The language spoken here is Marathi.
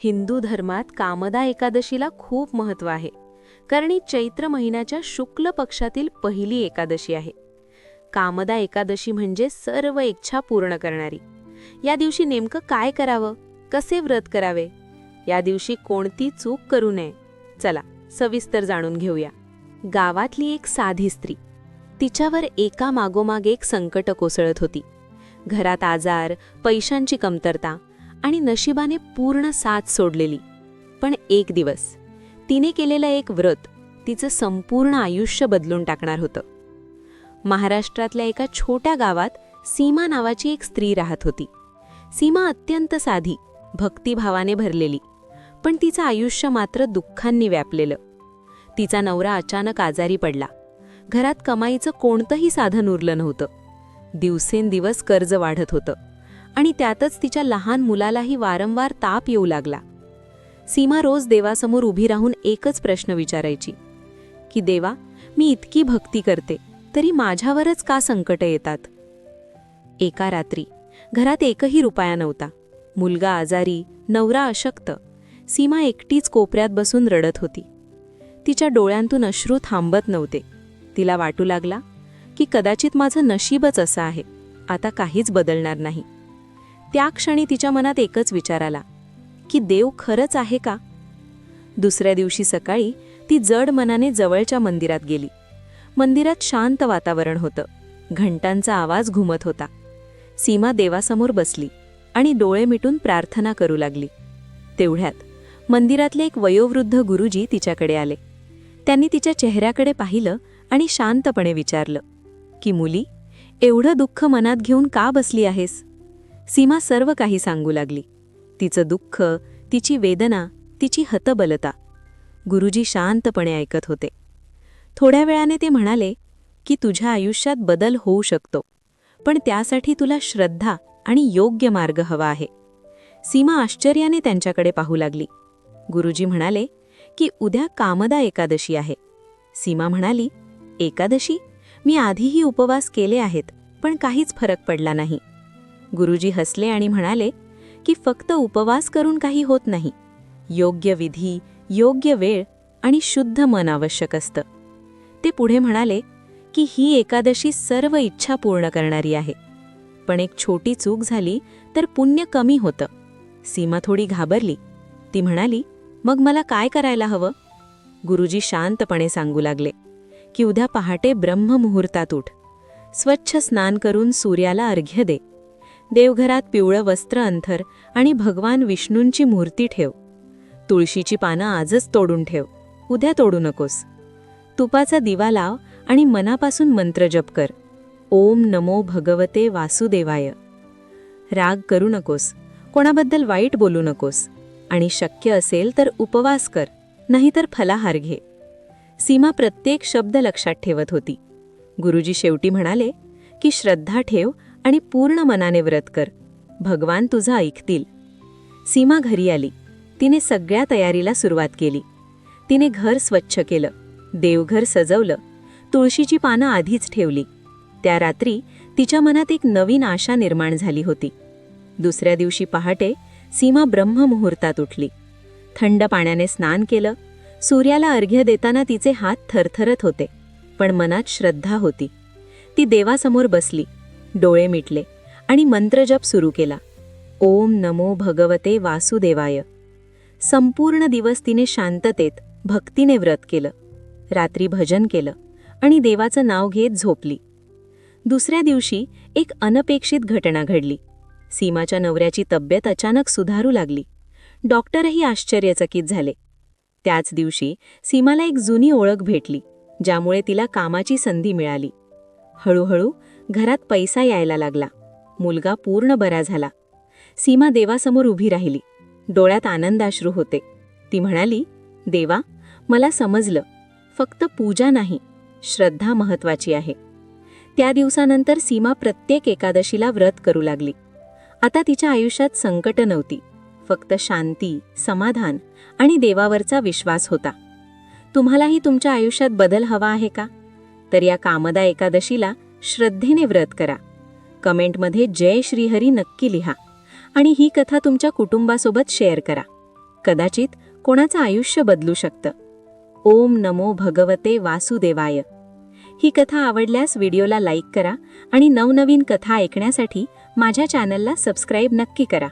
हिंदू धर्मात कामदा एकादशीला खूप महत्त्व आहे, कारण ही चैत्र महिन्याच्या शुक्ल पक्षातील पहिली एकादशी आहे. कामदा एकादशी म्हणजे सर्व इच्छा पूर्ण करणारी. या दिवशी नेमकं काय करावं, कसे व्रत करावे, या दिवशी कोणती चूक करू नये, चला सविस्तर जाणून घेऊया. गावातली एक साधी स्त्री, तिच्यावर एका मागोमाग एक संकट कोसळत होती. घरात आजार, पैशांची कमतरता आणि नशिबाने पूर्ण साथ सोडलेली. पण एक दिवस तिने केलेलं एक व्रत तिचं संपूर्ण आयुष्य बदलून टाकणार होतं. महाराष्ट्रातल्या एका छोट्या गावात सीमा नावाची एक स्त्री राहत होती. सीमा अत्यंत साधी, भक्तिभावाने भरलेली, पण तिचं आयुष्य मात्र दुःखांनी व्यापलेलं. तिचा नवरा अचानक आजारी पडला. घरात कमाईचं कोणतंही साधन उरलं नव्हतं. दिवसेंदिवस कर्ज वाढत होतं आणि त्यातच तिच्या लहान मुलालाही वारंवार ताप येऊ लागला. सीमा रोज देवासमोर उभी राहून एकच प्रश्न विचारायची की देवा, मी इतकी भक्ती करते तरी माझ्यावरच का संकट येतात. एका रात्री घरात एकही रुपया नव्हता. मुलगा आजारी, नवरा अशक्त. सीमा एकटीच कोपऱ्यात बसून रडत होती. तिच्या डोळ्यांतून अश्रू थांबत नव्हते. तिला वाटू लागला की कदाचित माझं नशीबच असं आहे, आता काहीच बदलणार नाही. त्या क्षणी तिच्या मनात एकच विचार आला की देव खरंच आहे का. दुसऱ्या दिवशी सकाळी ती जड मनाने जवळच्या मंदिरात गेली. मंदिरात शांत वातावरण होतं. घंटांचा आवाज घुमत होता. सीमा देवासमोर बसली आणि डोळे मिटून प्रार्थना करू लागली. तेवढ्यात मंदिरातले एक वयोवृद्ध गुरुजी तिच्याकडे आले. त्यांनी तिच्या चेहऱ्याकडे पाहिलं आणि शांतपणे विचारलं की मुली, एवढं दुःख मनात घेऊन का बसली आहेस. सीमा सर्व काही सांगू लागली. तिचं दुःख, तिची वेदना, तिची हतबलता. गुरुजी शांतपणे ऐकत होते. थोड्या वेळाने ते म्हणाले की तुझ्या आयुष्यात बदल होऊ शकतो, पण त्यासाठी तुला श्रद्धा आणि योग्य मार्ग हवा आहे. सीमा आश्चर्याने त्यांच्याकडे पाहू लागली. गुरुजी म्हणाले की उद्या कामदा एकादशी आहे. सीमा म्हणाली, एकादशी? मी आधीही उपवास केले आहेत, पण काहीच फरक पडला नाही. गुरुजी हसले आणि म्हणाले की फक्त उपवास करून काही होत नाही. योग्य विधी, योग्य वेळ आणि शुद्ध मन आवश्यक असतं. ते पुढे म्हणाले की ही एकादशी सर्व इच्छा पूर्ण करणारी आहे, पण एक छोटी चूक झाली तर पुण्य कमी होतं. सीमा थोडी घाबरली. ती म्हणाली, मग मला काय करायला हवं. गुरुजी शांतपणे सांगू लागले की उद्या पहाटे ब्रह्ममुहूर्तात उठ. स्वच्छ स्नान करून सूर्याला अर्घ्य दे. देवघरात पिवळं वस्त्र अंथर आणि भगवान विष्णूंची मूर्ती ठेव. तुळशीची पानं आजच तोडून ठेव, उद्या तोडू नकोस. तुपाचा दिवा लाव आणि मनापासून मंत्र जप कर. ओम नमो भगवते वासुदेवाय. राग करू नकोस, कोणाबद्दल वाईट बोलू नकोस आणि शक्य असेल तर उपवास कर, नाहीतर फलाहार घे. सीमा प्रत्येक शब्द लक्षात ठेवत होती. गुरुजी शेवटी म्हणाले की श्रद्धा ठेव आणि पूर्ण मनाने व्रत कर, भगवान तुझं ऐकतील. सीमा घरी आली. तिने सगळ्या तयारीला सुरुवात केली. तिने घर स्वच्छ केलं, देवघर सजवलं, तुळशीची पानं आधीच ठेवली. त्या रात्री तिच्या मनात एक नवीन आशा निर्माण झाली होती. दुसऱ्या दिवशी पहाटे सीमा ब्रह्ममुहूर्तात उठली. थंड पाण्याने स्नान केलं. सूर्याला अर्घ्य देताना तिचे हात थरथरत होते, पण मनात श्रद्धा होती. ती देवासमोर बसली, डोळे मिटले आणि मंत्रजप सुरू केला. ओम नमो भगवते वासुदेवाय. संपूर्ण दिवस तिने शांततेत, भक्तीने व्रत केलं. रात्री भजन केलं आणि देवाचं नाव घेत झोपली. दुसऱ्या दिवशी एक अनपेक्षित घटना घडली. सीमाच्या नवऱ्याची तब्येत अचानक सुधारू लागली. डॉक्टरही आश्चर्यचकित झाले. त्याच दिवशी सीमाला एक जुनी ओळख भेटली, ज्यामुळे तिला कामाची संधी मिळाली. हळूहळू घरात पैसा यायला लागला. मुलगा पूर्ण बरा झाला. सीमा देवासमोर उभी राहिली. डोळ्यात आनंदाश्रू होते. ती म्हणाली, देवा, मला समजलं, फक्त पूजा नाही, श्रद्धा महत्वाची आहे. त्या दिवसानंतर सीमा प्रत्येक एकादशीला व्रत करू लागली. आता तिच्या आयुष्यात संकट नव्हती, फक्त शांती, समाधान आणि देवावरचा विश्वास होता. तुम्हालाही तुमच्या आयुष्यात बदल हवा आहे का? तर या कामदा एकादशीला श्रद्धेने व्रत करा. कमेंटमध्ये जय श्रीहरी नक्की लिहा आणि ही कथा तुमच्या कुटुंबासोबत शेअर करा. कदाचित कोणाचं आयुष्य बदलू शकतं. ओम नमो भगवते वासुदेवाय. ही कथा आवडल्यास व्हिडिओला लाईक करा आणि नवनवीन कथा ऐकण्यासाठी माझ्या चॅनलला सबस्क्राईब नक्की करा.